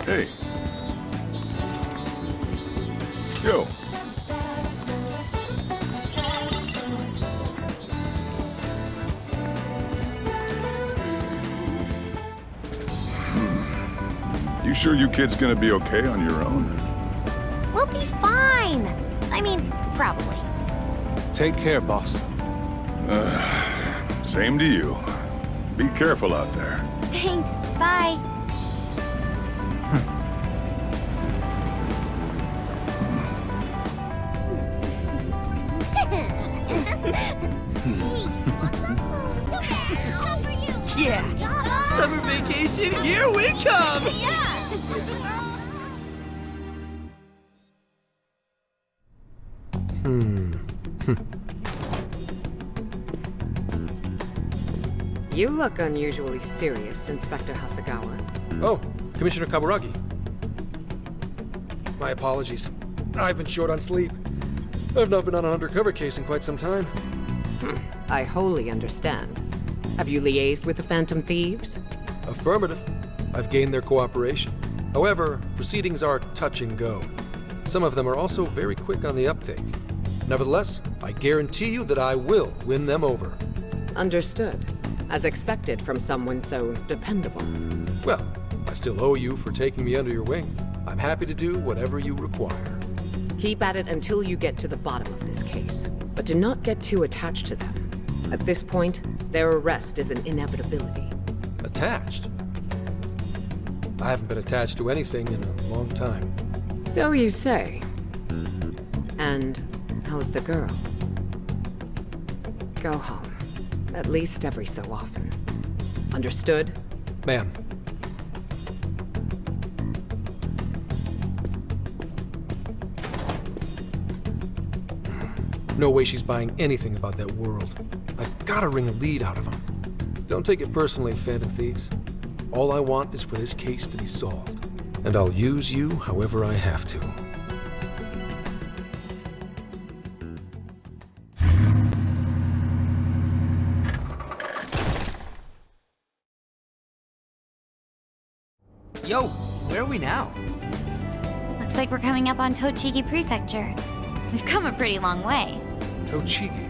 Hey. Yo. You sure you kids gonna be okay on your own? We'll be fine. I mean, probably. Take care, boss. Same to you. Be careful out there. Thanks. Bye. Yeah! Summer vacation, here we come! You look unusually serious, Inspector Hasegawa. Oh, Commissioner Kaburagi. My apologies. I've been short on sleep. I've not been on an undercover case in quite some time. I wholly understand. Have you liaised with the Phantom Thieves? Affirmative. I've gained their cooperation. However, proceedings are touch and go. Some of them are also very quick on the uptake. Nevertheless, I guarantee you that I will win them over. Understood. As expected from someone so dependable. Well, I still owe you for taking me under your wing. I'm happy to do whatever you require. Keep at it until you get to the bottom of this case. But do not get too attached to them. At this point, their arrest is an inevitability. Attached? I haven't been attached to anything in a long time. So you say. And how's the girl? Go home. At least every so often. Understood? Ma'am. No way she's buying anything about that world. I've gotta wring a lead out of him. Don't take it personally, Phantom Thieves. All I want is for this case to be solved. And I'll use you however I have to. Yo, where are we now? Looks like we're coming up on Tochigi Prefecture. We've come a pretty long way. Tochigi.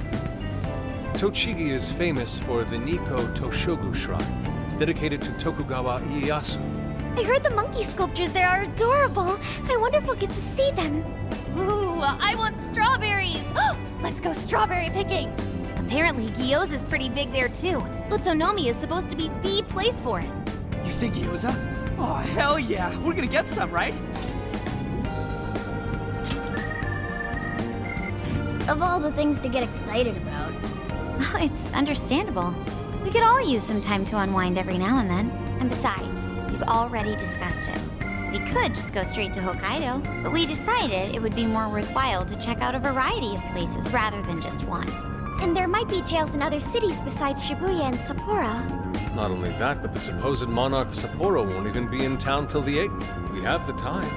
Tochigi is famous for the Nikko Toshogu Shrine, dedicated to Tokugawa Ieyasu. I heard the monkey sculptures there are adorable. I wonder if we'll get to see them. Ooh, I want strawberries! Let's go strawberry picking! Apparently, Gyoza's pretty big there too. Utsunomiya is supposed to be the place for it. You say gyoza? Oh, hell yeah! We're gonna get some, right? Of all the things to get excited about. It's understandable. We could all use some time to unwind every now and then. And besides, we've already discussed it. We could just go straight to Hokkaido, but we decided it would be more worthwhile to check out a variety of places rather than just one. And there might be jails in other cities besides Shibuya and Sapporo. Not only that, but the supposed monarch of Sapporo won't even be in town till the 8th. We have the time.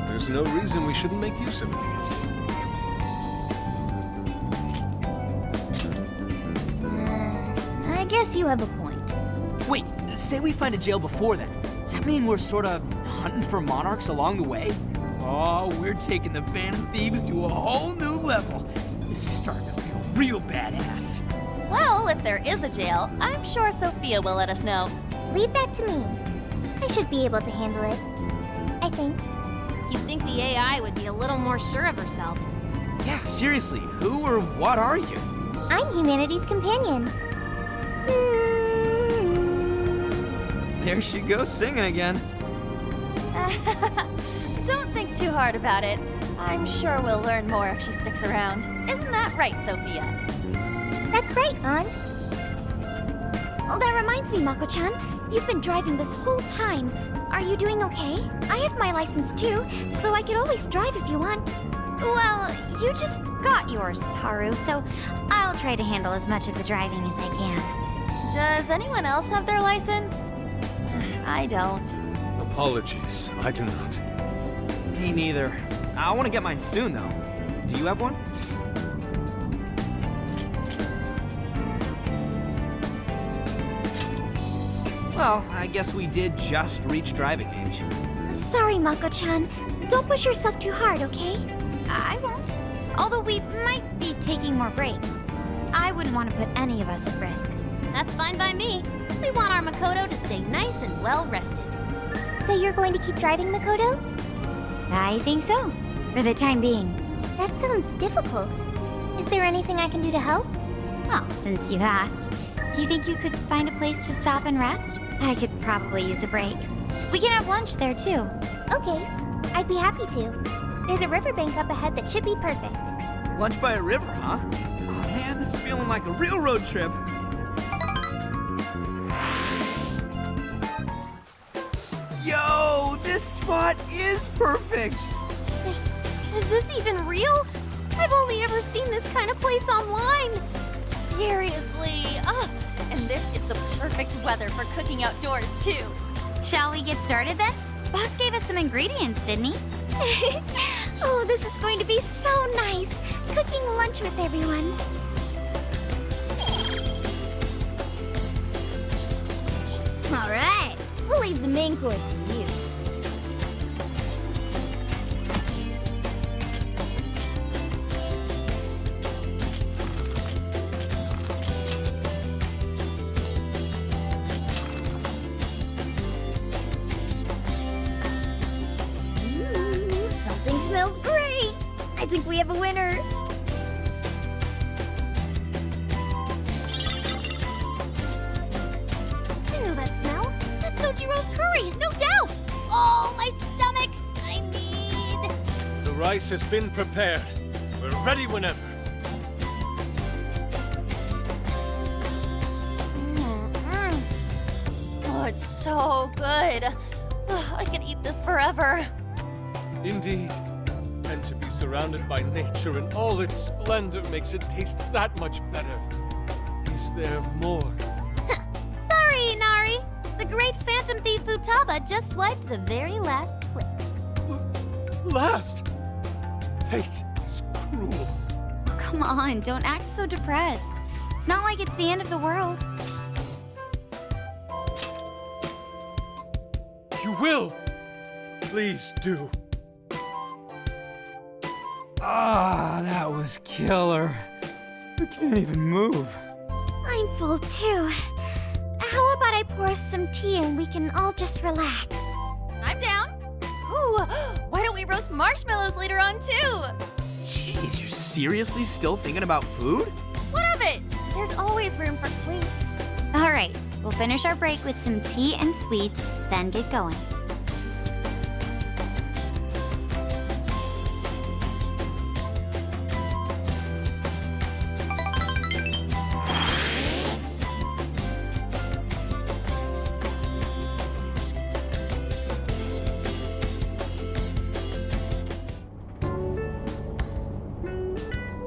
There's no reason we shouldn't make use of it. I guess you have a point. Wait, say we find a jail before then. Does that mean we're sorta hunting for monarchs along the way? Oh, we're taking the Phantom Thieves to a whole new level. This is starting to feel real badass. Well, if there is a jail, I'm sure Sophia will let us know. Leave that to me. I should be able to handle it. I think. You'd think the AI would be a little more sure of herself. Yeah, seriously, who or what are you? I'm humanity's companion. There she goes singing again. Don't think too hard about it. I'm sure we'll learn more if she sticks around. Isn't that right, Sophia? That's right, An. Oh, that reminds me, Mako-chan. You've been driving this whole time. Are you doing okay? I have my license too, so I could always drive if you want. Well, you just got yours, Haru, so I'll try to handle as much of the driving as I can. Does anyone else have their license? I don't. Apologies, I do not. Me neither. I want to get mine soon, though. Do you have one? Well, I guess we did just reach driving age. Sorry, Mako-chan. Don't push yourself too hard, okay? I won't. Although we might be taking more breaks. I wouldn't want to put any of us at risk. That's fine by me. We want our Makoto to stay nice and well rested. So you're going to keep driving, Makoto? I think so, for the time being. That sounds difficult. Is there anything I can do to help? Well, since you asked, do you think you could find a place to stop and rest? I could probably use a break. We can have lunch there, too. Okay, I'd be happy to. There's a riverbank up ahead that should be perfect. Lunch by a river, huh? Oh man, this is feeling like a real road trip. Yo, this spot is perfect! Is this even real? I've only ever seen this kind of place online. Seriously. Ugh. And this is the perfect weather for cooking outdoors, too. Shall we get started then? Boss gave us some ingredients, didn't he? Oh, this is going to be so nice. Cooking lunch with everyone. All right, we'll leave the main course to you. Something smells great. I think we have a winner. I know that smell. That's Sojiro's curry, no doubt. Oh, my stomach. I need... The rice has been prepared. We're ready whenever. Oh, it's so good. Ugh, I could eat this forever. Indeed. And to be surrounded by nature in all its splendor makes it taste that much better. Is there more? Sorry, Inari. The great phantom thief Futaba just swiped the very last plate. Last! Fate is cruel. Come on, don't act so depressed. It's not like it's the end of the world. You will! Please do. Ah, that was killer. I can't even move. I'm full too. How about I pour us some tea and we can all just relax? I'm down. Ooh, why don't we roast marshmallows later on, too? Jeez, you're seriously still thinking about food? What of it? There's always room for sweets. All right, we'll finish our break with some tea and sweets, then get going.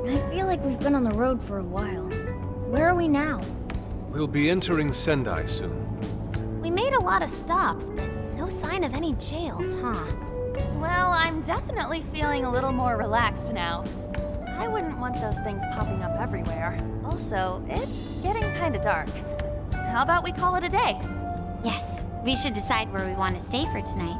I feel like we've been on the road for a while. Where are we now? We'll be entering Sendai soon. We made a lot of stops, but no sign of any jails, huh? Well, I'm definitely feeling a little more relaxed now. I wouldn't want those things popping up everywhere. Also, it's getting kinda dark. How about we call it a day? Yes, we should decide where we want to stay for tonight.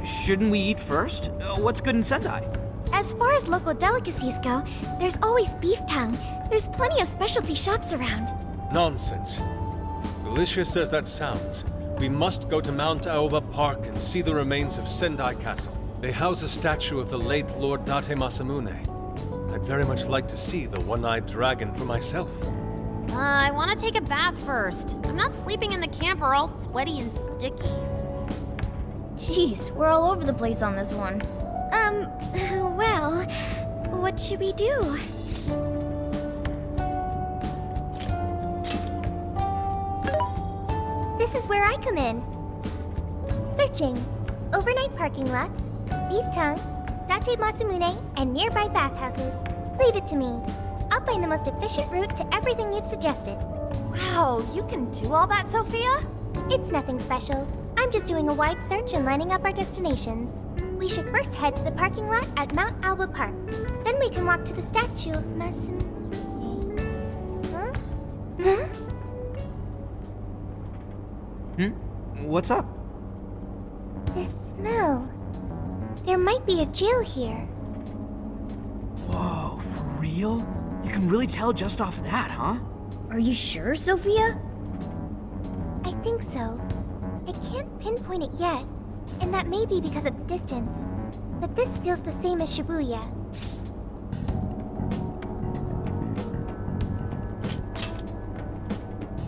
Shouldn't we eat first? What's good in Sendai? As far as local delicacies go, there's always beef tongue. There's plenty of specialty shops around. Nonsense. Delicious as that sounds, we must go to Mount Aoba Park and see the remains of Sendai Castle. They house a statue of the late Lord Date Masamune. I'd very much like to see the one-eyed dragon for myself. I want to take a bath first. I'm not sleeping in the camper all sweaty and sticky. Jeez, we're all over the place on this one. Well, what should we do? This is where I come in. Searching. Overnight parking lots, beef tongue, Date Masamune, and nearby bathhouses. Leave it to me. I'll find the most efficient route to everything you've suggested. Wow, you can do all that, Sophia? It's nothing special. I'm just doing a wide search and lining up our destinations. We should first head to the parking lot at Mount Alba Park. Then we can walk to the statue of Masamune. Huh? Huh? What's up? This smell. There might be a jail here. Whoa, for real? You can really tell just off that, huh? Are you sure, Sophia? I think so. I can't pinpoint it yet, and that may be because of distance. But this feels the same as Shibuya.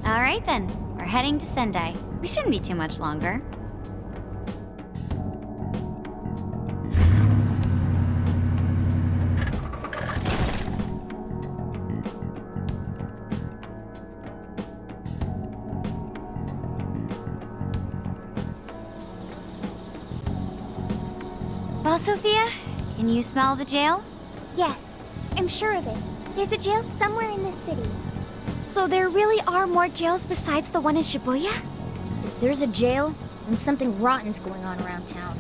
All right then, we're heading to Sendai. We shouldn't be too much longer. Well, Sophia, can you smell the jail? Yes, I'm sure of it. There's a jail somewhere in this city. So there really are more jails besides the one in Shibuya? If there's a jail, then something rotten's going on around town.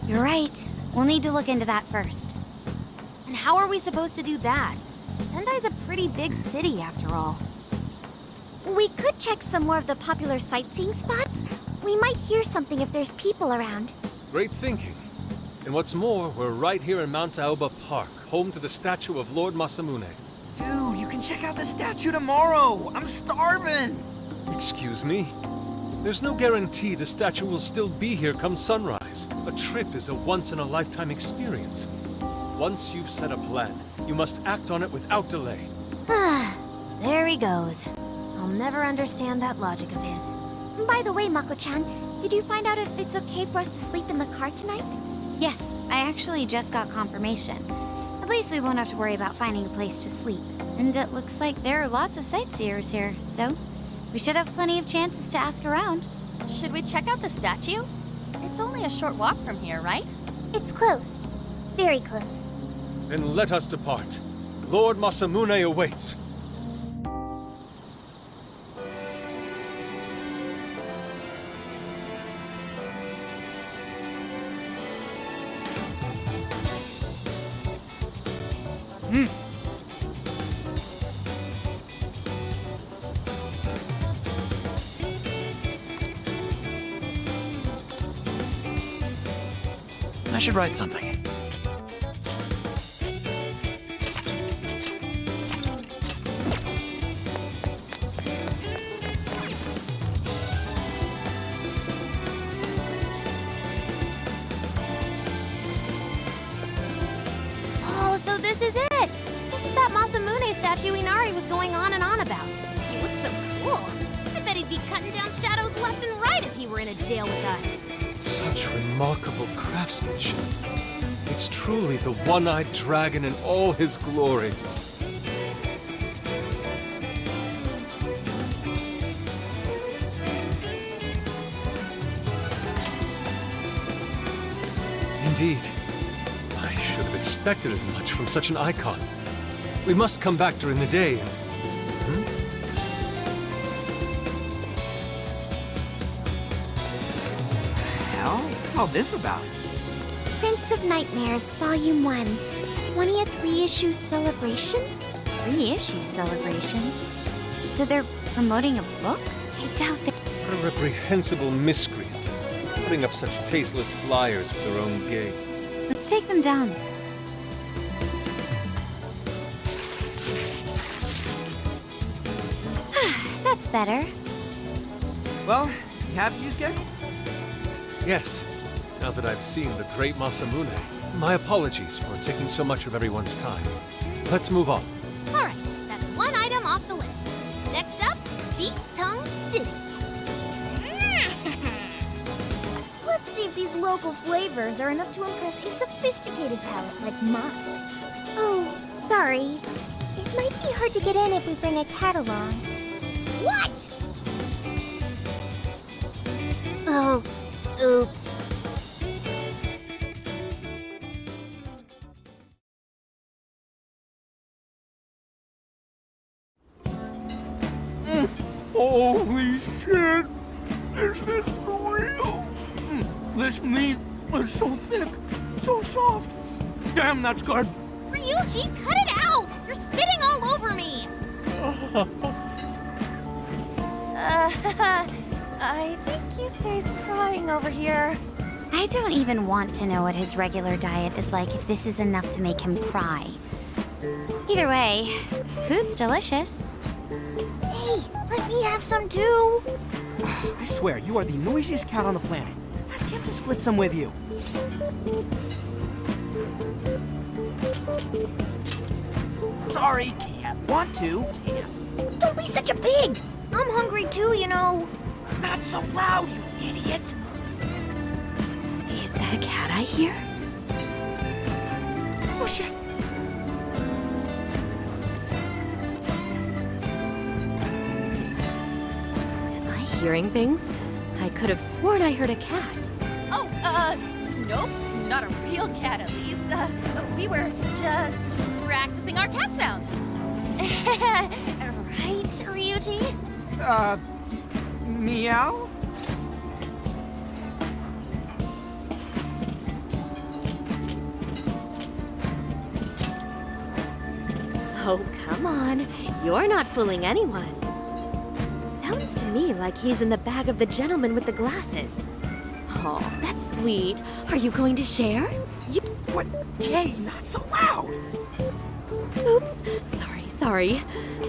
You're right. We'll need to look into that first. And how are we supposed to do that? Sendai's a pretty big city, after all. We could check some more of the popular sightseeing spots. We might hear something if there's people around. Great thinking. And what's more, we're right here in Mount Aoba Park, home to the statue of Lord Masamune. Dude, you can check out the statue tomorrow! I'm starving! Excuse me? There's no guarantee the statue will still be here come sunrise. A trip is a once-in-a-lifetime experience. Once you've set a plan, you must act on it without delay. There he goes. I'll never understand that logic of his. By the way, Mako-chan, did you find out if it's okay for us to sleep in the car tonight? Yes, I actually just got confirmation. At least we won't have to worry about finding a place to sleep. And it looks like there are lots of sightseers here, so we should have plenty of chances to ask around. Should we check out the statue? It's only a short walk from here, right? It's close. Very close. Then let us depart. Lord Masamune awaits. I should write something. Oh, so this is it! This is that Masamune statue Inari was going on and on about. He looks so cool. I bet he'd be cutting down shadows left and right if he were in a jail with us. Such remarkable craftsmanship. It's truly the one-eyed dragon in all his glory. Indeed. I should have expected as much from such an icon. We must come back during the day and... Hell? What's all this about? Prince of Nightmares, Volume 1. 20th reissue celebration? Reissue celebration? So they're promoting a book? I doubt that. What a reprehensible miscreant. Putting up such tasteless flyers for their own gain. Let's take them down. That's better. Well, you happy, Yusuke? Yes. Now that I've seen the great Masamune, my apologies for taking so much of everyone's time. Let's move on. All right, that's one item off the list. Next up, Beat Tongue City. Let's see if these local flavors are enough to impress a sophisticated palate like mine. Oh, sorry. It might be hard to get in if we bring a cat along. What? Oh, oops. Holy shit! Is this for real? This meat is so thick, so soft. Damn, that's good. Ryuji, cut it out! You're spitting all over me! I think Yusuke's crying over here. I don't even want to know what his regular diet is like if this is enough to make him cry. Either way, food's delicious. Hey, let me have some too. I swear, you are the noisiest cat on the planet. Ask him to split some with you. Sorry, can't. Want to, can't. Don't be such a pig. I'm hungry too, you know. Not so loud, you idiot! Is that a cat I hear? Oh shit! Am I hearing things? I could have sworn I heard a cat. Oh, nope. Not a real cat, at least. We were just practicing our cat sounds. Right, Ryuji? Meow? Oh, come on. You're not fooling anyone. Sounds to me like he's in the bag of the gentleman with the glasses. Oh, that's sweet. Are you going to share? What? Jay, not so loud! Oops. Sorry.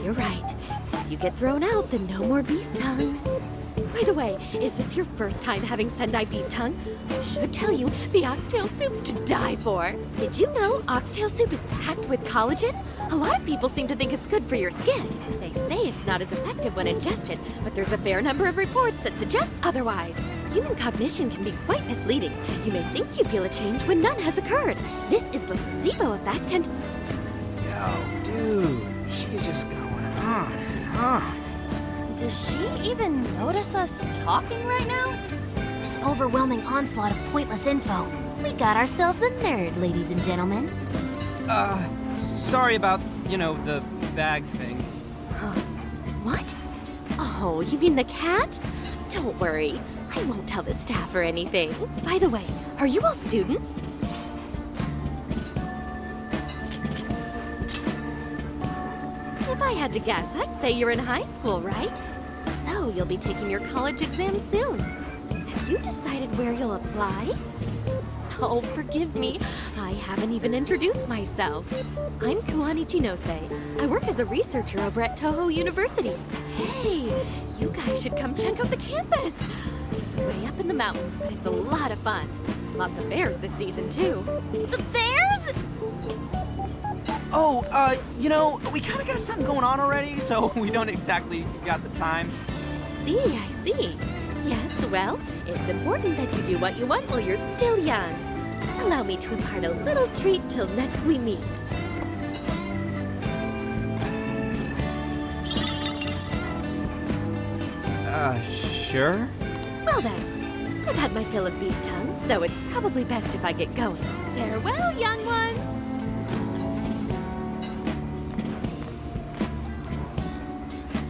You're right. If you get thrown out, then no more beef tongue. By the way, is this your first time having Sendai beef tongue? I should tell you, the oxtail soup's to die for. Did you know oxtail soup is packed with collagen? A lot of people seem to think it's good for your skin. They say it's not as effective when ingested, but there's a fair number of reports that suggest otherwise. Human cognition can be quite misleading. You may think you feel a change when none has occurred. This is the placebo effect and... Yo, dude, she's just going on and on. Does she even notice us talking right now? This overwhelming onslaught of pointless info. We got ourselves a nerd, ladies and gentlemen. Sorry about, the bag thing. What? Oh, you mean the cat? Don't worry. I won't tell the staff or anything. By the way, are you all students? If I had to guess, I'd say you're in high school, right? So you'll be taking your college exam soon. Have you decided where you'll apply? Oh, forgive me. I haven't even introduced myself. I'm Kuani Chinose. I work as a researcher over at Toho University. Hey, you guys should come check out the campus. It's way up in the mountains, but it's a lot of fun. Lots of bears this season, too. The bears? Oh, we kind of got something going on already, so we don't exactly got the time. I see. Yes, well, it's important that you do what you want while you're still young. Allow me to impart a little treat till next we meet. Sure? Well then, I've had my fill of beef tongue, so it's probably best if I get going. Farewell, young ones!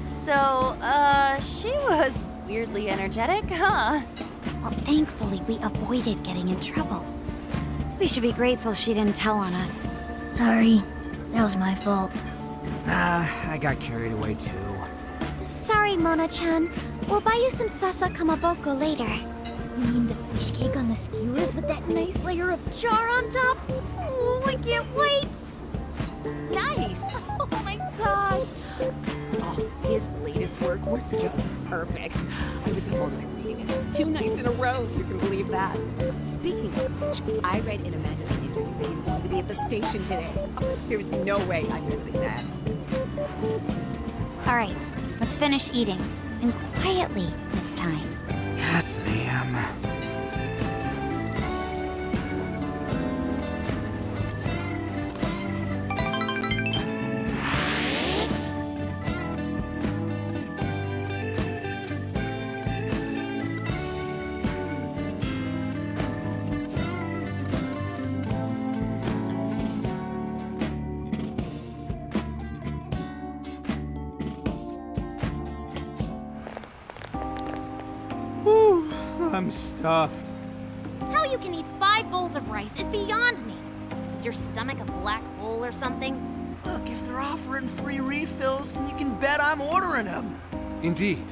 So, she was weirdly energetic, huh? Well, thankfully, we avoided getting in trouble. We should be grateful she didn't tell on us. Sorry, that was my fault. I got carried away too. Sorry, Mona-chan. We'll buy you some sasa kamaboko later. You mean the fish cake on the skewers with that nice layer of char on top? Oh, I can't wait! Nice! Oh my gosh! Oh, his latest work was just perfect. I was up all night reading it 2 nights in a row, if you can believe that. Speaking of which, I read in a magazine interview that he's going to be at the station today. Oh, there's no way I'm missing that. All right, let's finish eating. And quietly this time. Yes, ma'am. I'm stuffed. How you can eat 5 bowls of rice is beyond me. Is your stomach a black hole or something? Look, if they're offering free refills, then you can bet I'm ordering them. Indeed.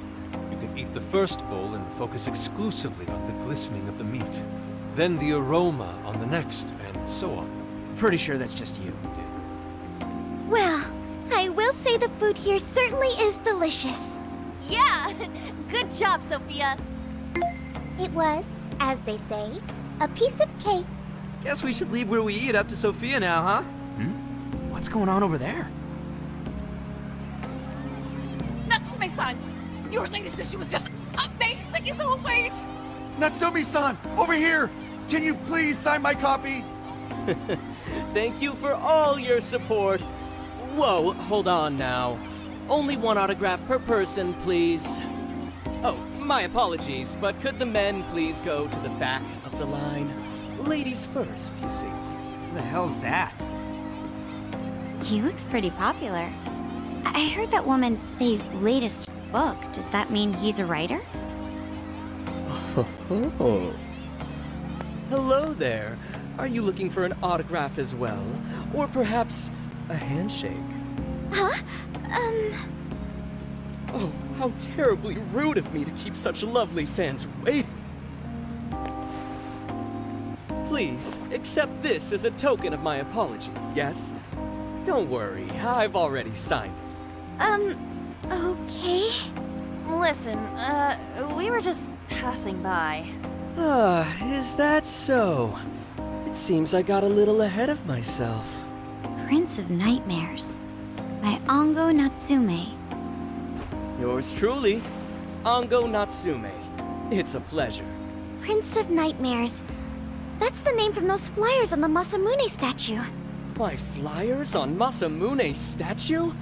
You can Eat the first bowl and focus exclusively on the glistening of the meat. Then the aroma on the next, and so on. Pretty sure that's just you. Well, I will say the food here certainly is delicious. Yeah! Good job, Sophia! It was, as they say, a piece of cake. Guess we should leave where we eat up to Sophia now, huh? What's going on over there? Natsume-san, your latest issue was just amazing as always! Natsumi-san, over here! Can you please sign my copy? Thank you for all your support. Whoa, hold on now. Only one autograph per person, please. Oh, my apologies, but could the men please go to the back of the line? Ladies first, you see. Who the hell's that? He looks pretty popular. I heard that woman say latest book. Does that mean he's a writer? Oh. Hello there. Are you looking for an autograph as well? Or perhaps a handshake? Huh? Oh, how terribly rude of me to keep such lovely fans waiting. Please, accept this as a token of my apology, yes? Don't worry, I've already signed it. Okay. Listen, we were just passing by. Is that so? It seems I got a little ahead of myself. Prince of Nightmares by Ango Natsume. Yours truly, Ango Natsume. It's a pleasure. Prince of Nightmares. That's the name from those flyers on the Masamune statue. My flyers on Masamune's statue?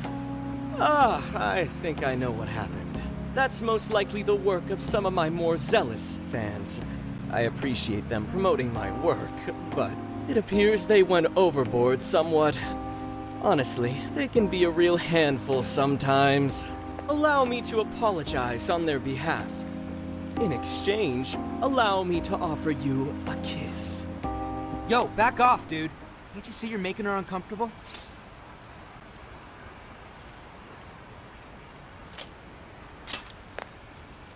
I think I know what happened. That's most likely the work of some of my more zealous fans. I appreciate them promoting my work, but it appears they went overboard somewhat. Honestly, they can be a real handful sometimes. Allow me to apologize on their behalf. In exchange, allow me to offer you a kiss. Yo, back off, dude. Can't you see you're making her uncomfortable?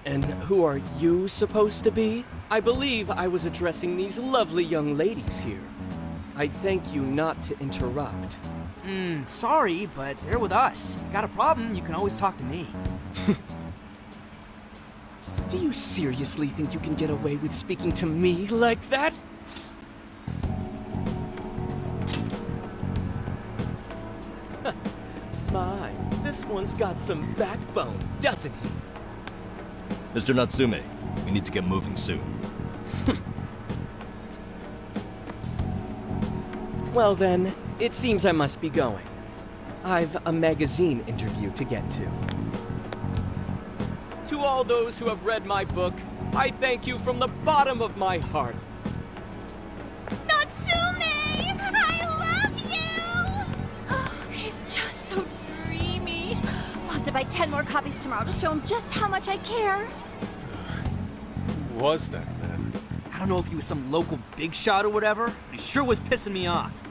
And who are you supposed to be? I believe I was addressing these lovely young ladies here. I thank you not to interrupt. Sorry, but they're with us. Got a problem, you can always talk to me. Do you seriously think you can get away with speaking to me like that? My, this one's got some backbone, doesn't he? Mr. Natsume, we need to get moving soon. Well then, it seems I must be going. I've a magazine interview to get to. To all those who have read my book, I thank you from the bottom of my heart. Natsume! I love you! Oh, he's just so dreamy. I'll have to buy 10 more copies tomorrow to show him just how much I care. Who was that man? I don't know if he was some local big shot or whatever, but he sure was pissing me off.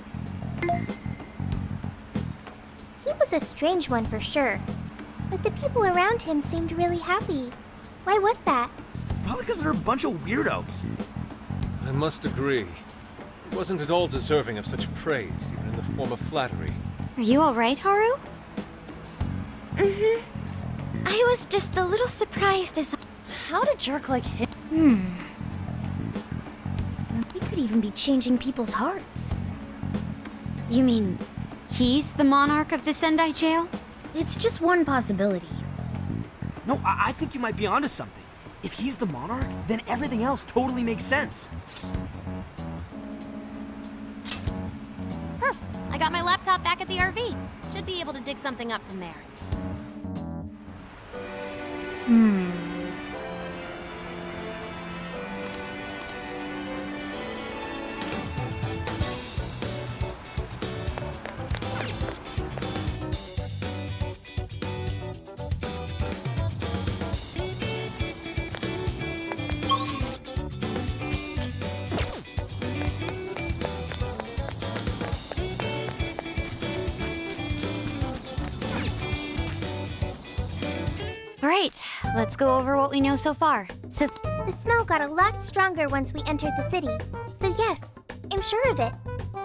He was a strange one for sure. But the people around him seemed really happy. Why was that? Probably because they're a bunch of weirdos. I must agree. He wasn't at all deserving of such praise, even in the form of flattery. Are you alright, Haru? I was just a little surprised as... How'd a jerk like him? We could even be changing people's hearts. You mean he's the monarch of the Sendai jail? It's just one possibility. No, I think you might be onto something. If he's the monarch, then everything else totally makes sense. Perf, I got my laptop back at the RV. Should be able to dig something up from there. Alright, let's go over what we know so far. So, The smell got a lot stronger once we entered the city. So yes, I'm sure of it.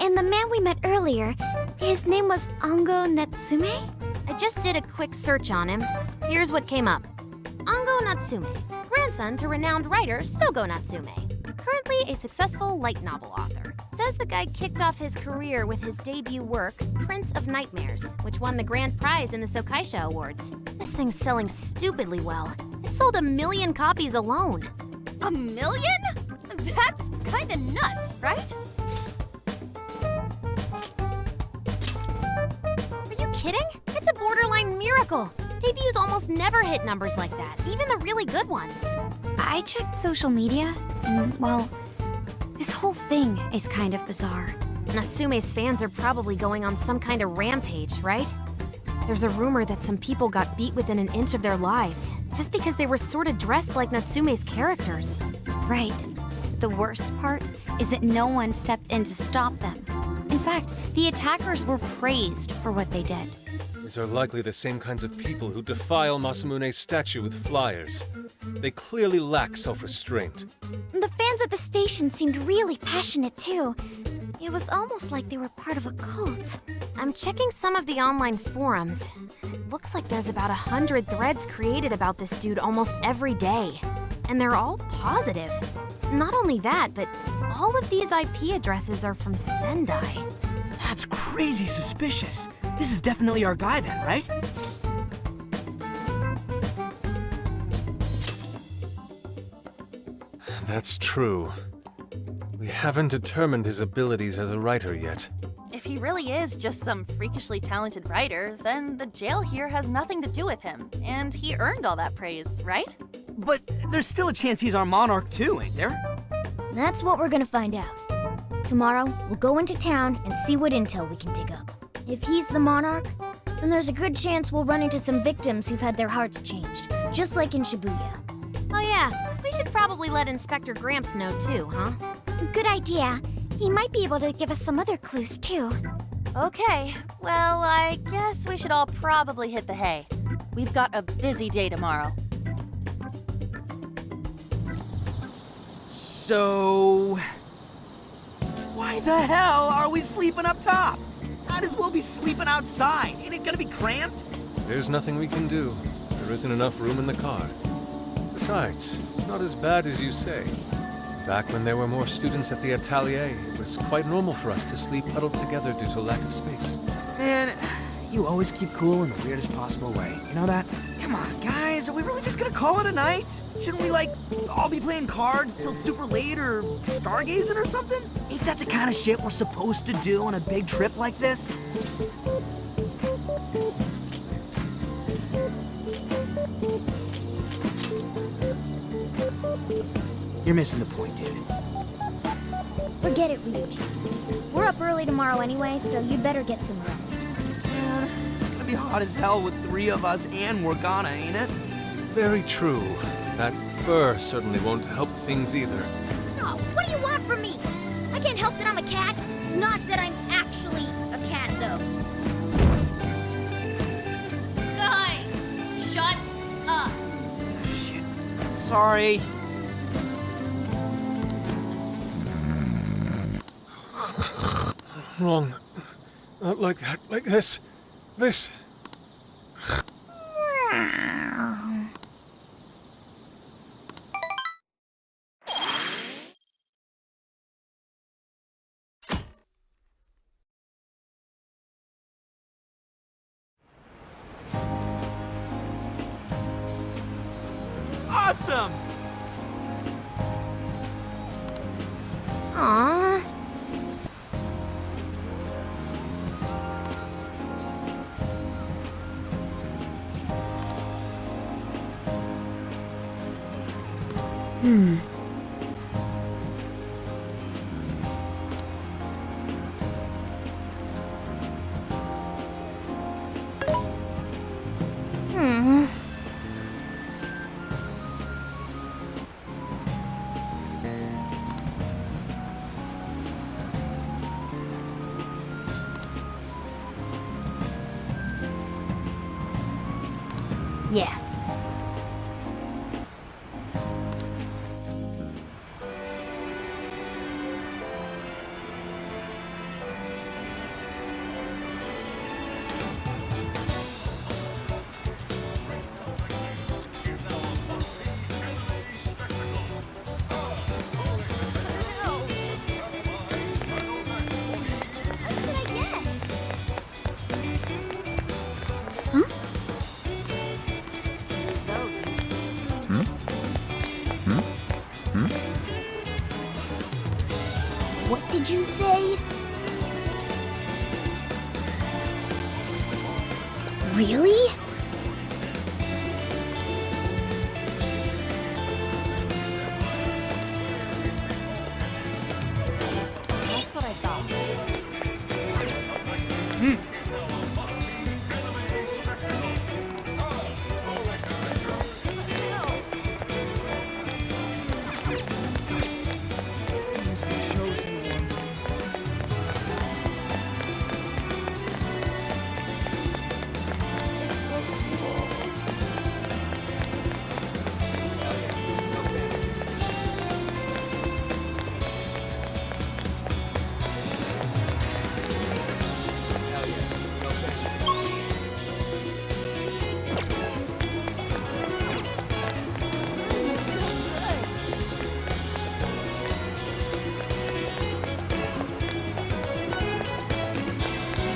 And the man we met earlier, his name was Ango Natsume? I just did a quick search on him. Here's what came up. Ango Natsume, grandson to renowned writer Sogo Natsume. Currently a successful light novel author. Says the guy kicked off his career with his debut work, Prince of Nightmares, which won the grand prize in the Sokaisha Awards. This thing's selling stupidly well. It sold 1 million copies alone. 1 million? That's kinda nuts, right? Are you kidding? It's a borderline miracle. Debuts almost never hit numbers like that, even the really good ones. I checked social media, and, well, this whole thing is kind of bizarre. Natsume's fans are probably going on some kind of rampage, right? There's a rumor that some people got beat within an inch of their lives, just because they were sort of dressed like Natsume's characters. Right. The worst part is that no one stepped in to stop them. In fact, the attackers were praised for what they did. These are likely the same kinds of people who defile Masamune's statue with flyers. They clearly lack self-restraint. The fans at the station seemed really passionate too. It was almost like they were part of a cult. I'm checking some of the online forums. It looks like there's about 100 threads created about this dude almost every day. And they're all positive. Not only that, but all of these IP addresses are from Sendai. That's crazy suspicious. This is definitely our guy then, right? That's true. We haven't determined his abilities as a writer yet. If he really is just some freakishly talented writer, then the jail here has nothing to do with him, and he earned all that praise, right? But there's still a chance he's our monarch too, ain't there? That's what we're gonna find out. Tomorrow, we'll go into town and see what intel we can dig up. If he's the monarch, then there's a good chance we'll run into some victims who've had their hearts changed, just like in Shibuya. Oh yeah, we should probably let Inspector Gramps know too, huh? Good idea. He might be able to give us some other clues too. Okay, well, I guess we should all probably hit the hay. We've got a busy day tomorrow. So... why the hell are we sleeping up top? Might as well be sleeping outside. Ain't it gonna be cramped? There's nothing we can do. There isn't enough room in the car. Besides, it's not as bad as you say. Back when there were more students at the atelier, it was quite normal for us to sleep huddled together due to lack of space. Man, you always keep cool in the weirdest possible way. You know that? Come on, guys, are we really just gonna call it a night? Shouldn't we, like, all be playing cards till super late or stargazing or something? Ain't that the kind of shit we're supposed to do on a big trip like this? You're missing the point, dude. Forget it, Ryuji. We're up early tomorrow anyway, so you better get some rest. Man, it's gonna be hot as hell with 3 of us and Morgana, ain't it? Very true. That fur certainly won't help things either. Oh, what do you want from me? I can't help that I'm a cat. Not that I'm actually a cat, though. Guys, shut up. Shit. Sorry. Wrong. Not like that. Like this. This. Awesome! Aww. Yeah. What did you say? Really? That's what I thought. He's the chosen one.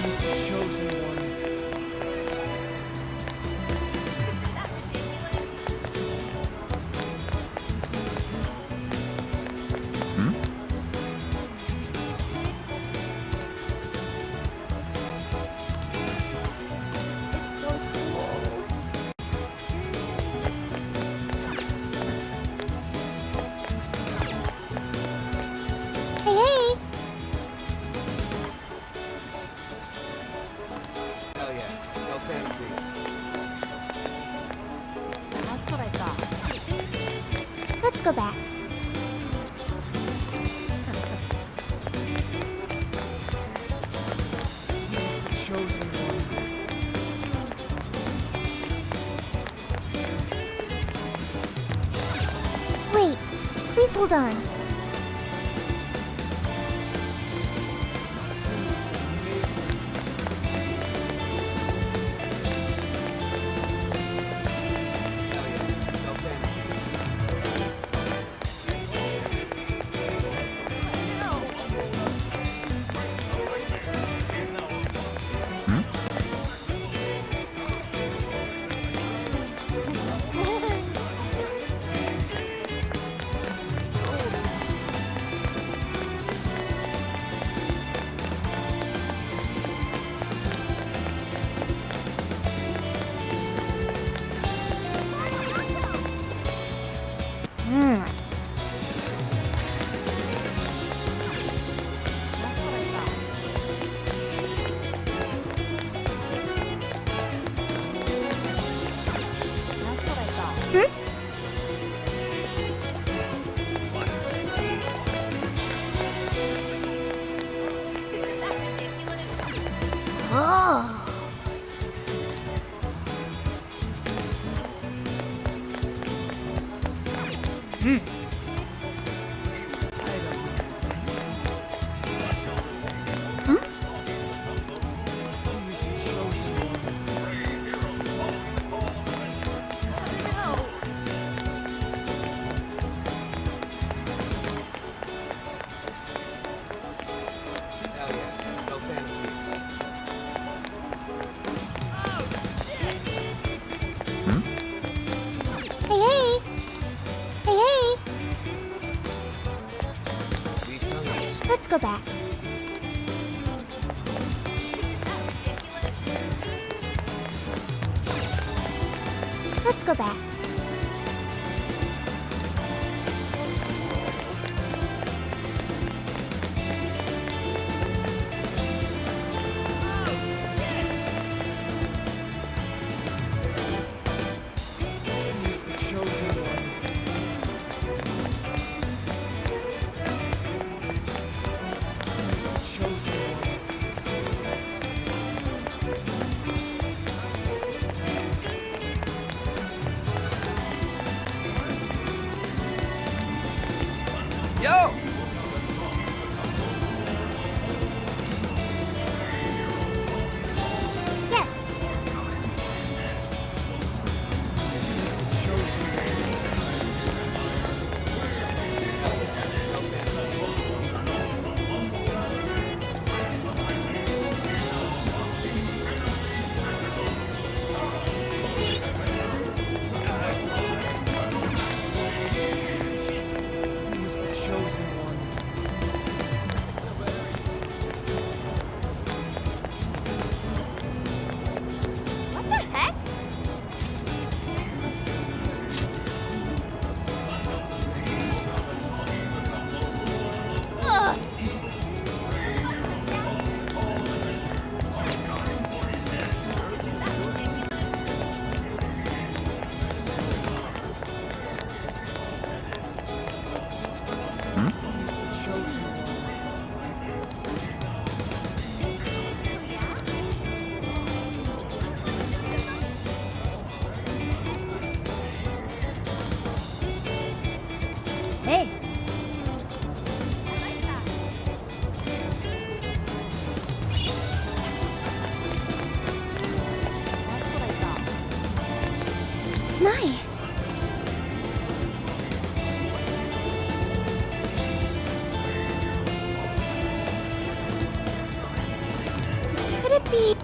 He's the chosen one. Hey, hey! Hell yeah. No fantasy. That's what I thought. Let's go back. He's the chosen one. Wait, please hold on. Oh. He's the chosen one. Hell yeah. No fantasy. Hey, hey! Hey, hey! Let's go back. Let's go back. He's the chosen one. He's the chosen one. Ooh!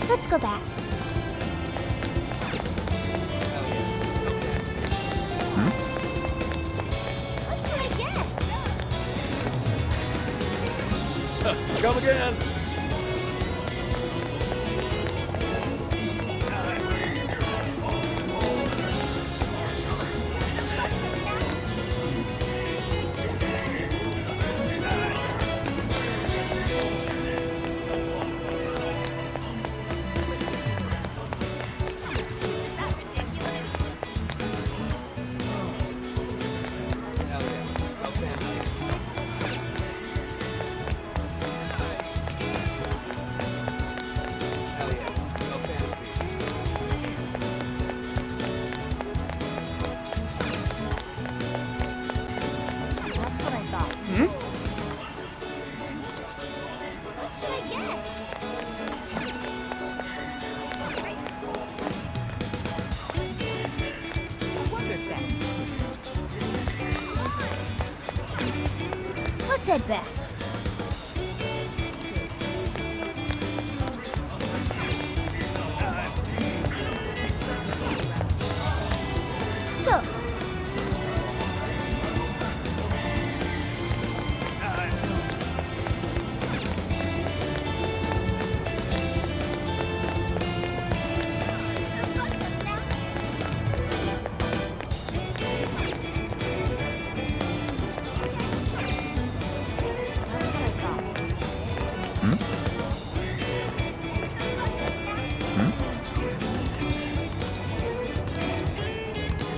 Let's go back. What should I get? Come again. Let's head back. So,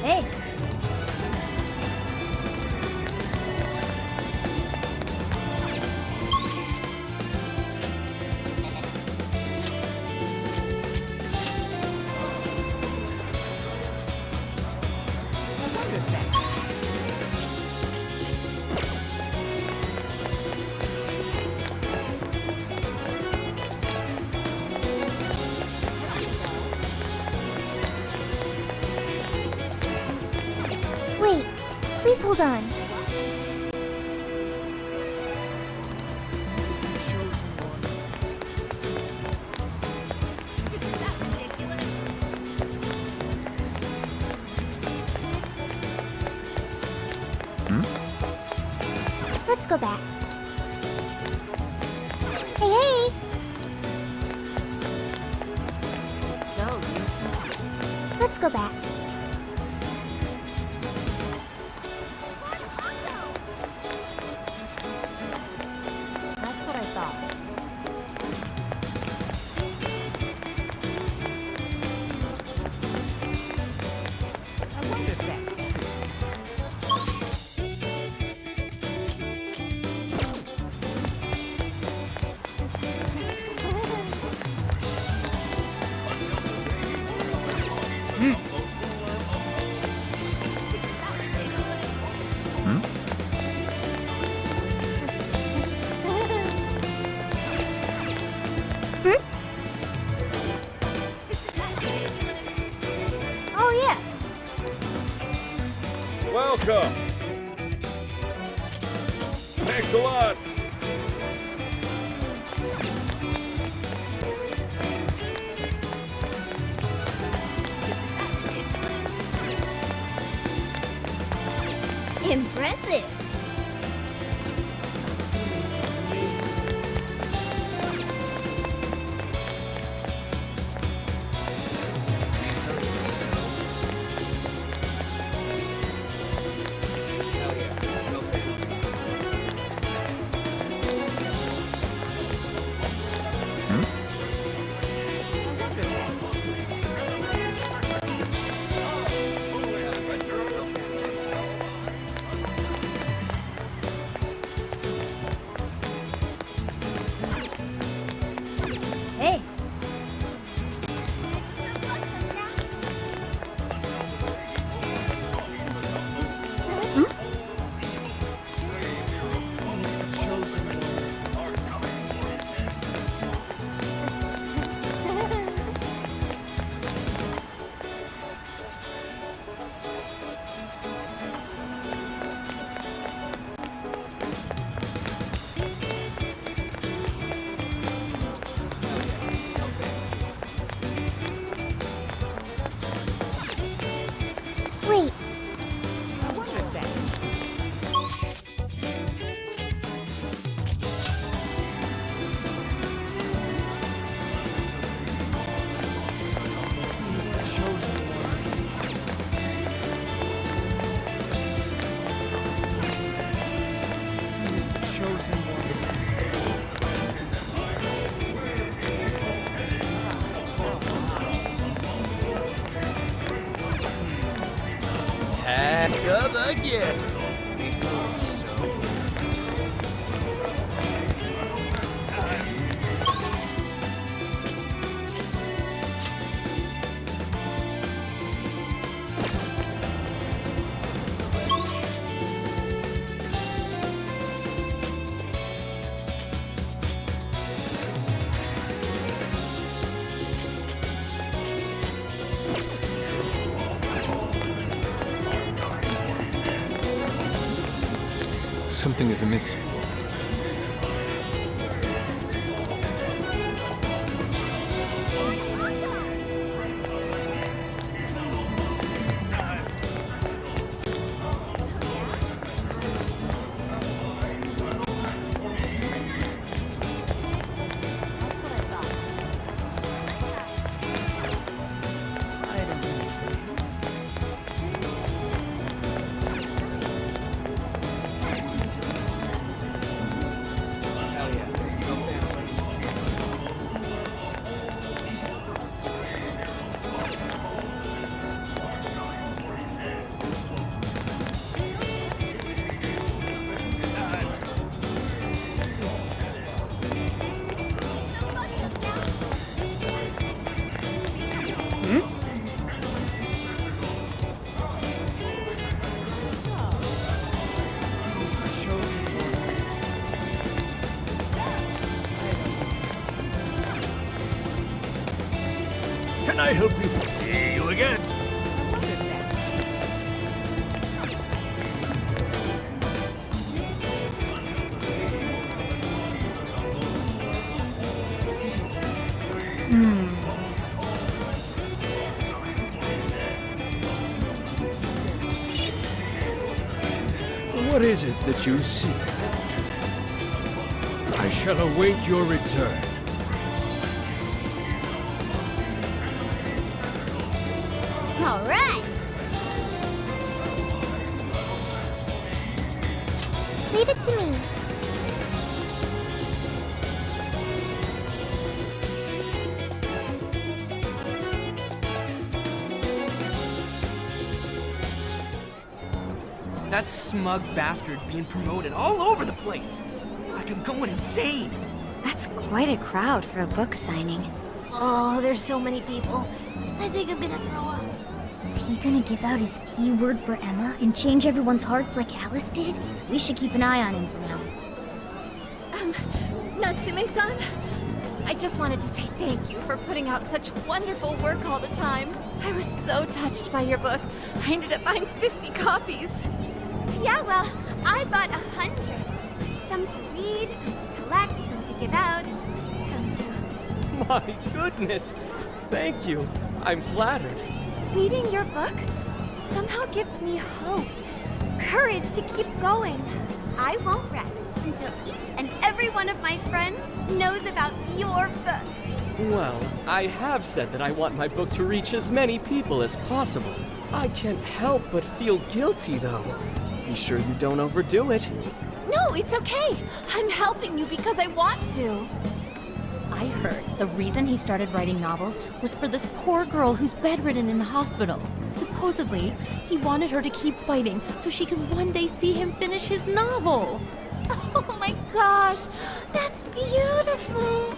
hey. Wait, please hold on. Let's go back. Hey, hey! So useful. Let's go back. That's what I thought. I wonder if that's true. Oh, yeah. Welcome. Thanks a lot. Impressive. Come again. Something is amiss. Can I help you? See you again. What is it that you seek? I shall await your return. All right. Leave it to me. That smug bastard's being promoted all over the place. Like I'm going insane. That's quite a crowd for a book signing. Oh, there's so many people. I think I'm gonna throw up. Is he gonna give out his keyword for Emma and change everyone's hearts like Alice did? We should keep an eye on him for now. Natsume-san, I just wanted to say thank you for putting out such wonderful work all the time. I was so touched by your book. I ended up buying 50 copies. Yeah, well, I bought 100. Some to read, some to collect, some to give out, some to... My goodness! Thank you. I'm flattered. Reading your book somehow gives me hope, courage to keep going. I won't rest until each and every one of my friends knows about your book. Well, I have said that I want my book to reach as many people as possible. I can't help but feel guilty, though. Be sure you don't overdo it. No, it's okay. I'm helping you because I want to. I heard the reason he started writing novels was for this poor girl who's bedridden in the hospital. Supposedly, he wanted her to keep fighting so she could one day see him finish his novel. Oh my gosh, that's beautiful.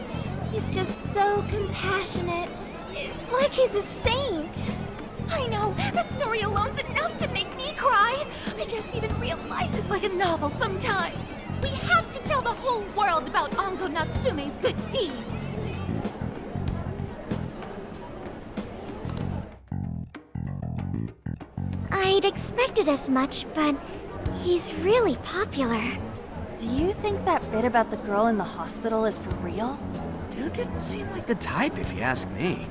He's just so compassionate. It's like he's a saint. I know, that story alone's enough to make me cry. I guess even real life is like a novel sometimes. We have to tell the whole world about Ango Natsume's good deeds. I'd expected as much, but he's really popular. Do you think that bit about the girl in the hospital is for real? Dude didn't seem like the type, if you ask me.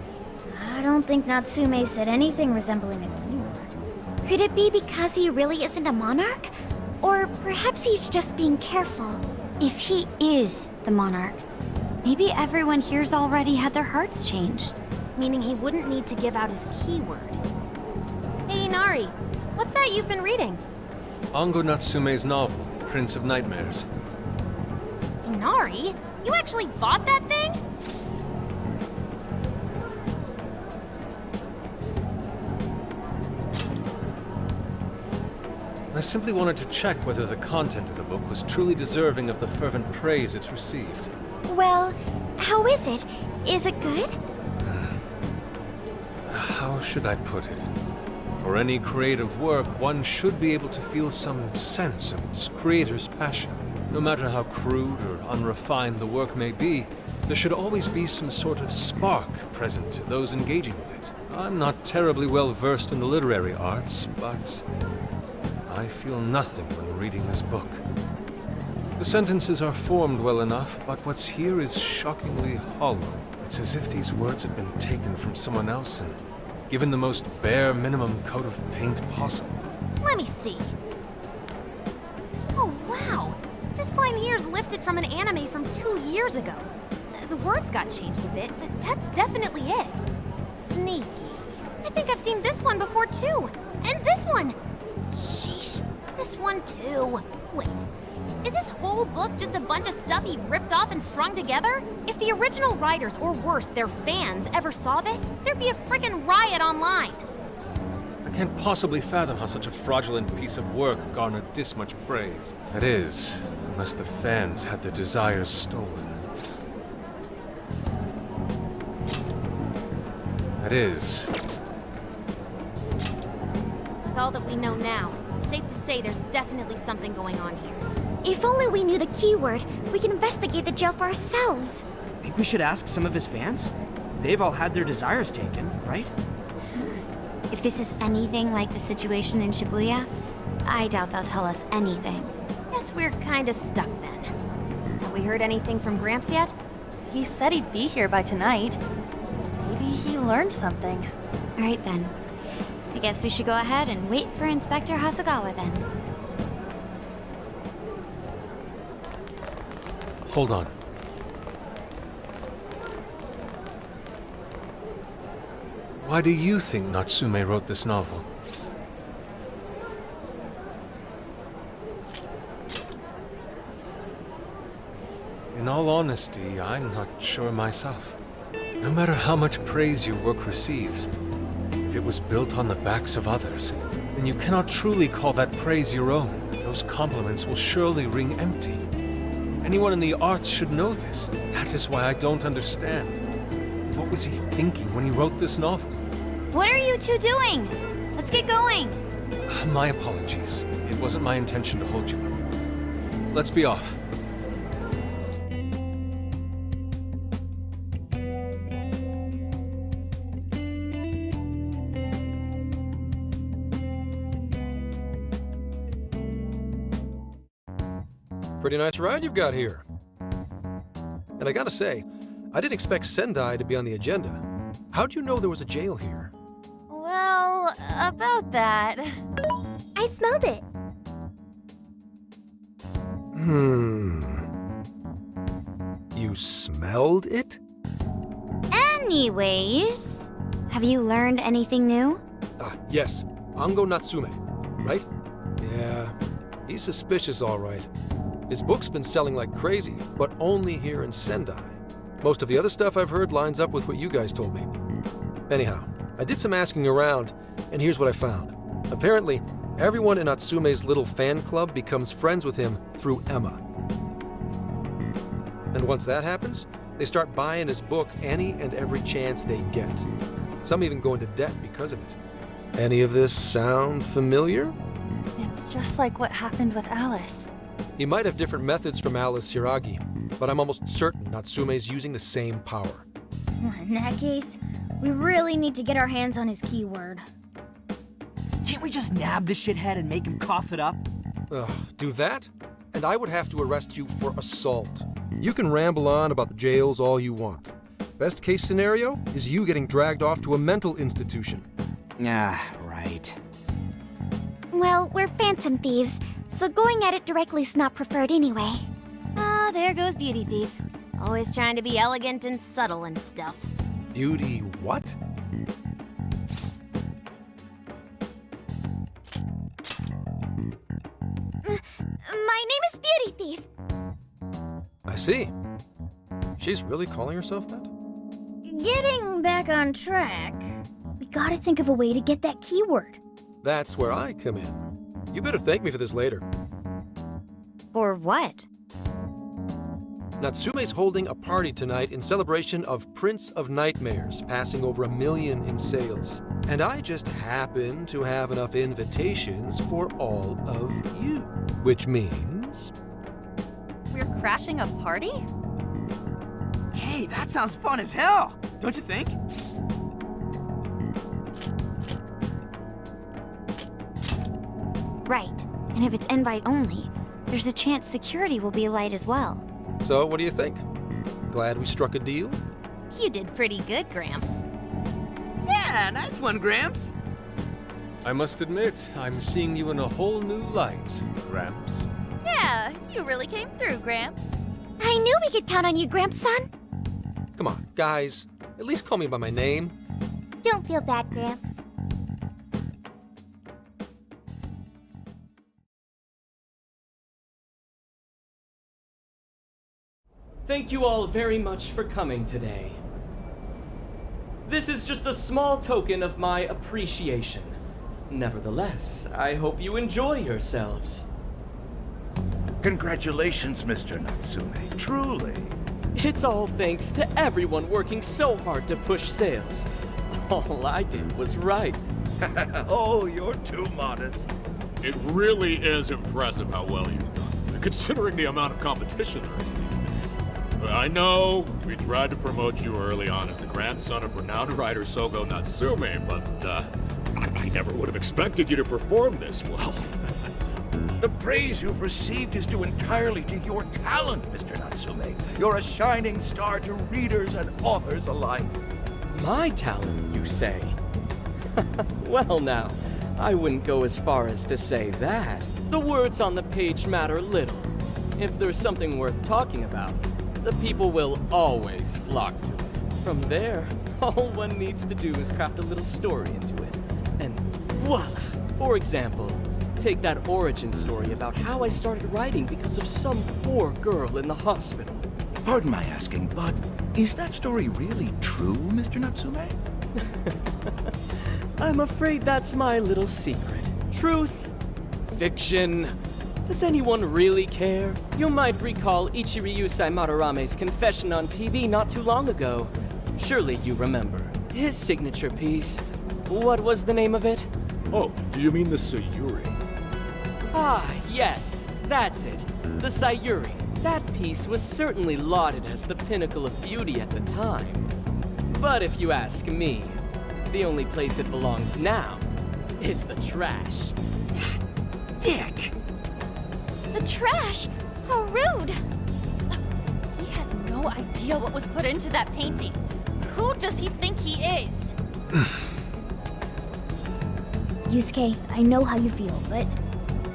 I don't think Natsume said anything resembling a keyword. Could it be because he really isn't a monarch? Or perhaps he's just being careful. If he is the monarch, maybe everyone here's already had their hearts changed. Meaning he wouldn't need to give out his keyword. Hey, Inari, what's that you've been reading? Ango Natsume's novel, Prince of Nightmares. Inari? You actually bought that thing? I simply wanted to check whether the content of the book was truly deserving of the fervent praise it's received. Well, how is it? Is it good? How should I put it? For any creative work, one should be able to feel some sense of its creator's passion. No matter how crude or unrefined the work may be, there should always be some sort of spark present to those engaging with it. I'm not terribly well versed in the literary arts, but I feel nothing when reading this book. The sentences are formed well enough, but what's here is shockingly hollow. It's as if these words had been taken from someone else and given the most bare minimum coat of paint possible. Let me see. Oh, wow. This line here is lifted from an anime from 2 years ago. The words got changed a bit, but that's definitely it. Sneaky. I think I've seen this one before, too. And this one. Sheesh. This one, too. Wait. Is this whole book just a bunch of stuff he ripped off and strung together? If the original writers, or worse, their fans, ever saw this, there'd be a frickin' riot online. I can't possibly fathom how such a fraudulent piece of work garnered this much praise. That is, unless the fans had their desires stolen. That is. With all that we know now, it's safe to say there's definitely something going on here. If only we knew the keyword, we can investigate the jail for ourselves. Think we should ask some of his fans? They've all had their desires taken, right? If this is anything like the situation in Shibuya, I doubt they'll tell us anything. Guess we're kinda stuck then. Have we heard anything from Gramps yet? He said he'd be here by tonight. Maybe he learned something. All right then. I guess we should go ahead and wait for Inspector Hasagawa then. Hold on. Why do you think Natsume wrote this novel? In all honesty, I'm not sure myself. No matter how much praise your work receives, if it was built on the backs of others, then you cannot truly call that praise your own. Those compliments will surely ring empty. Anyone in the arts should know this. That is why I don't understand. What was he thinking when he wrote this novel? What are you two doing? Let's get going. My apologies. It wasn't my intention to hold you up. Let's be off. Pretty nice ride you've got here. And I gotta say, I didn't expect Sendai to be on the agenda. How'd you know there was a jail here? Well, about that. I smelled it. You smelled it? Anyways, have you learned anything new? Ah, yes. Ango Natsume, right? Yeah, he's suspicious all right. His book's been selling like crazy, but only here in Sendai. Most of the other stuff I've heard lines up with what you guys told me. Anyhow, I did some asking around, and here's what I found. Apparently, everyone in Natsume's little fan club becomes friends with him through Emma. And once that happens, they start buying his book any and every chance they get. Some even go into debt because of it. Any of this sound familiar? It's just like what happened with Alice. He might have different methods from Alice Hiragi, but I'm almost certain Natsume's using the same power. In that case, we really need to get our hands on his keyword. Can't we just nab the shithead and make him cough it up? Ugh, do that? And I would have to arrest you for assault. You can ramble on about the jails all you want. Best case scenario is you getting dragged off to a mental institution. Ah, right. Well, we're phantom thieves, so going at it directly's not preferred anyway. Ah, there goes Beauty Thief. Always trying to be elegant and subtle and stuff. Beauty what? My name is Beauty Thief. I see. She's really calling herself that? Getting back on track, we gotta think of a way to get that keyword. That's where I come in. You better thank me for this later. For what? Natsume's holding a party tonight in celebration of Prince of Nightmares passing over 1 million in sales. And I just happen to have enough invitations for all of you. Which means... We're crashing a party? Hey, that sounds fun as hell, don't you think? Right. And if it's invite only, there's a chance security will be light as well. So, what do you think? Glad we struck a deal? You did pretty good, Gramps. Yeah, nice one, Gramps. I must admit, I'm seeing you in a whole new light, Gramps. Yeah, you really came through, Gramps. I knew we could count on you, Gramps-son. Come on, guys. At least call me by my name. Don't feel bad, Gramps. Thank you all very much for coming today. This is just a small token of my appreciation. Nevertheless, I hope you enjoy yourselves. Congratulations, Mr. Natsume. Truly. It's all thanks to everyone working so hard to push sales. All I did was write. Oh, you're too modest. It really is impressive how well you've done, considering the amount of competition there is these days. I know we tried to promote you early on as the grandson of renowned writer Sogo Natsume, but I never would have expected you to perform this well. The praise you've received is due entirely to your talent, Mr. Natsume. You're a shining star to readers and authors alike. My talent, you say? Well now, I wouldn't go as far as to say that. The words on the page matter little. If there's something worth talking about, the people will always flock to it. From there, all one needs to do is craft a little story into it. And voila! For example, take that origin story about how I started writing because of some poor girl in the hospital. Pardon my asking, but is that story really true, Mr. Natsume? I'm afraid that's my little secret. Truth, fiction. Does anyone really care? You might recall Ichiryu Madarama's confession on TV not too long ago. Surely you remember. His signature piece. What was the name of it? Oh, do you mean the Sayuri? Ah, yes, that's it. The Sayuri. That piece was certainly lauded as the pinnacle of beauty at the time. But if you ask me, the only place it belongs now is the trash. Dick! The trash? How rude! He has no idea what was put into that painting. Who does he think he is? Yusuke, I know how you feel, but...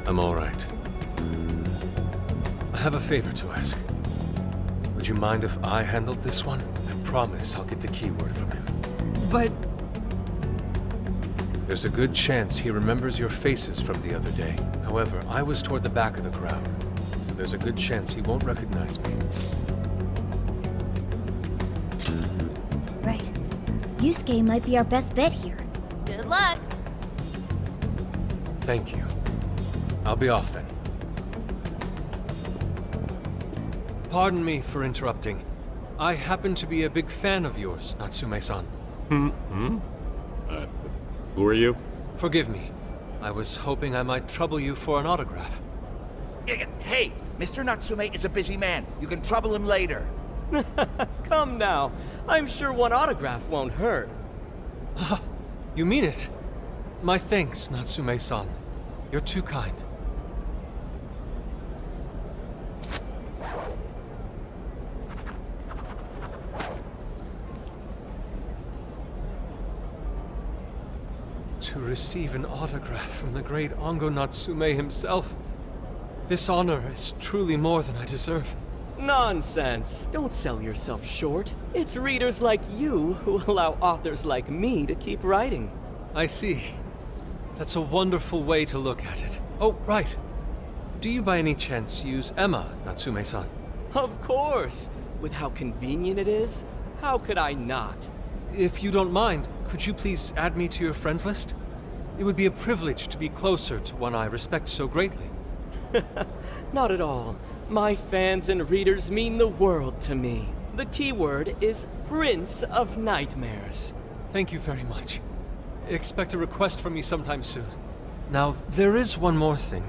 I'm all right. I have a favor to ask. Would you mind if I handled this one? I promise I'll get the keyword from him. But... There's a good chance he remembers your faces from the other day. However, I was toward the back of the crowd, so there's a good chance he won't recognize me. Right. Yusuke might be our best bet here. Good luck. Thank you. I'll be off then. Pardon me for interrupting. I happen to be a big fan of yours, Natsume-san. Who are you? Forgive me. I was hoping I might trouble you for an autograph. Hey, Mr. Natsume is a busy man. You can trouble him later. Come now. I'm sure one autograph won't hurt. You mean it? My thanks, Natsume-san. You're too kind. To receive an autograph from the great Ongo Natsume himself, this honor is truly more than I deserve. Nonsense. Don't sell yourself short. It's readers like you who allow authors like me to keep writing. I see. That's a wonderful way to look at it. Oh, right. Do you by any chance use Emma, Natsume-san? Of course. With how convenient it is, how could I not? If you don't mind, could you please add me to your friends list? It would be a privilege to be closer to one I respect so greatly. Not at all. My fans and readers mean the world to me. The keyword is Prince of Nightmares. Thank you very much. Expect a request from me sometime soon. Now, there is one more thing.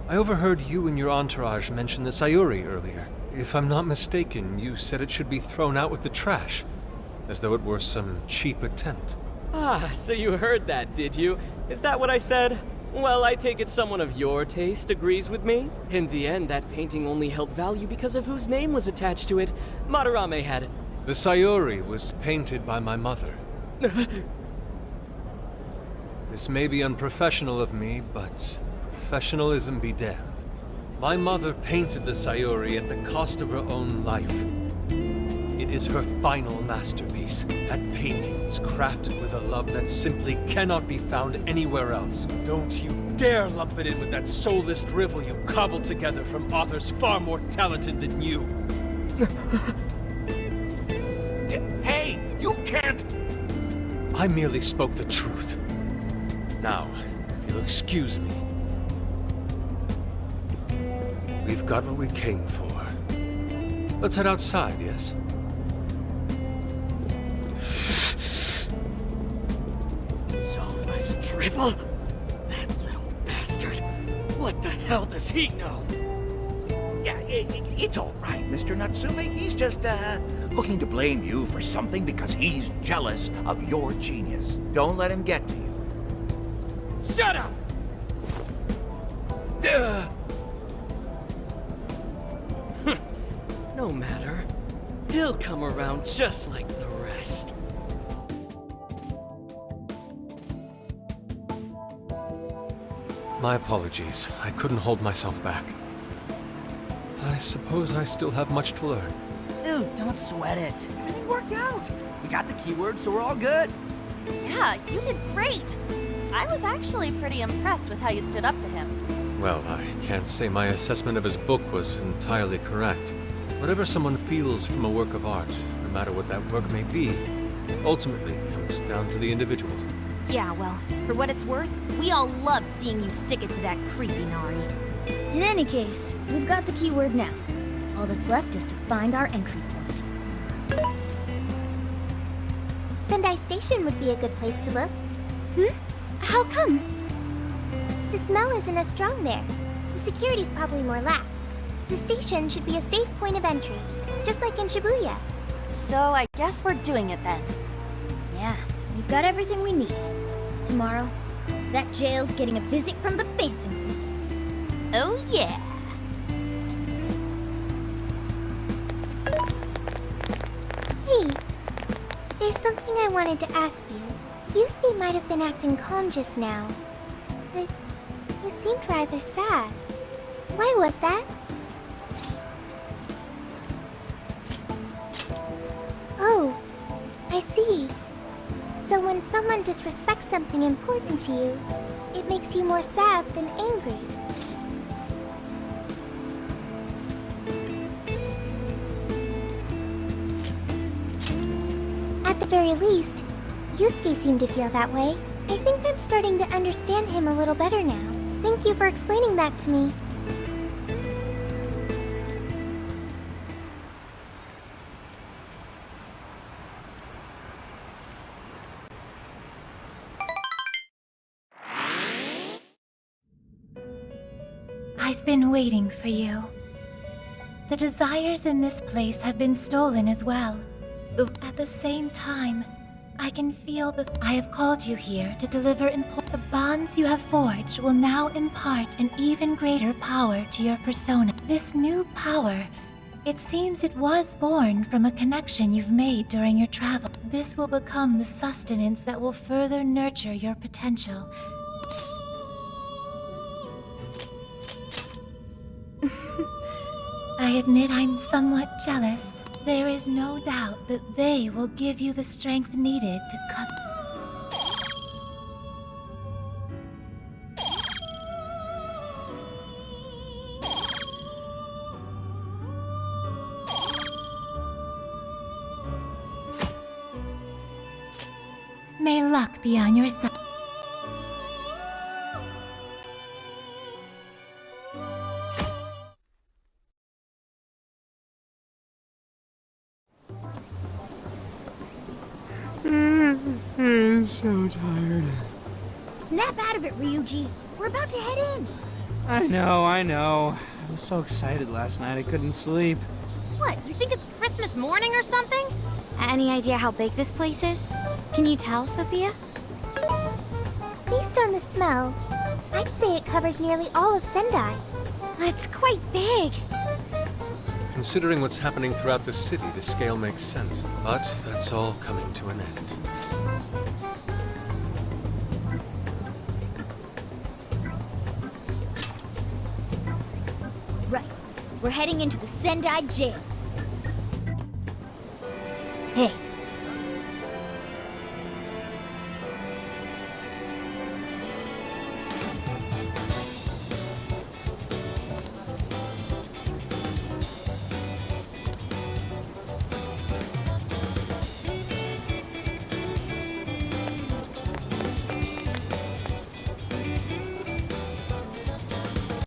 I overheard you and your entourage mention the Sayuri earlier. If I'm not mistaken, you said it should be thrown out with the trash, as though it were some cheap attempt. Ah, so you heard that, did you? Is that what I said? Well, I take it someone of your taste agrees with me. In the end, that painting only held value because of whose name was attached to it. Madarame had... The Sayuri was painted by my mother. This may be unprofessional of me, but professionalism be damned. My mother painted the Sayuri at the cost of her own life. It is her final masterpiece. That painting is crafted with a love that simply cannot be found anywhere else. Don't you dare lump it in with that soulless drivel you cobbled together from authors far more talented than you. Hey, you can't... I merely spoke the truth. Now, if you'll excuse me. We've got what we came for. Let's head outside, yes? Soulless drivel? That little bastard. What the hell does he know? Yeah, it's all right, Mr. Natsume. He's just, looking to blame you for something because he's jealous of your genius. Don't let him get to you. Shut up! No matter. He'll come around just like the rest. My apologies. I couldn't hold myself back. I suppose I still have much to learn. Dude, don't sweat it. Everything worked out. We got the keyword, so we're all good. Yeah, you did great. I was actually pretty impressed with how you stood up to him. Well, I can't say my assessment of his book was entirely correct. Whatever someone feels from a work of art, no matter what that work may be, ultimately comes down to the individual. Yeah, well, for what it's worth, we all loved seeing you stick it to that creepy Nari. In any case, we've got the keyword now. All that's left is to find our entry point. Sendai Station would be a good place to look. How come? The smell isn't as strong there. The security's probably more lax. The station should be a safe point of entry, just like in Shibuya. So I guess we're doing it then. Yeah, we've got everything we need. Tomorrow, that jail's getting a visit from the Phantom Thieves. Oh yeah! Hey, there's something I wanted to ask you. Yusuke might have been acting calm just now, but he seemed rather sad. Why was that? Oh, I see. So when someone disrespects something important to you, it makes you more sad than angry. At the very least, Yusuke seemed to feel that way. I think I'm starting to understand him a little better now. Thank you for explaining that to me. I've been waiting for you. The desires in this place have been stolen as well. At the same time, I can feel that I have called you here to deliver the bonds you have forged will now impart an even greater power to your persona. This new power, it seems it was born from a connection you've made during your travel. This will become the sustenance that will further nurture your potential. I admit I'm somewhat jealous. There is no doubt that they will give you the strength needed to cut. May luck be on your side. I'm so tired. Snap out of it, Ryuji. We're about to head in. I know. I was so excited last night I couldn't sleep. What, you think it's Christmas morning or something? Any idea how big this place is? Can you tell, Sophia? Based on the smell, I'd say it covers nearly all of Sendai. That's quite big. Considering what's happening throughout the city, the scale makes sense. But that's all coming to an end. Right. We're heading into the Sendai jail.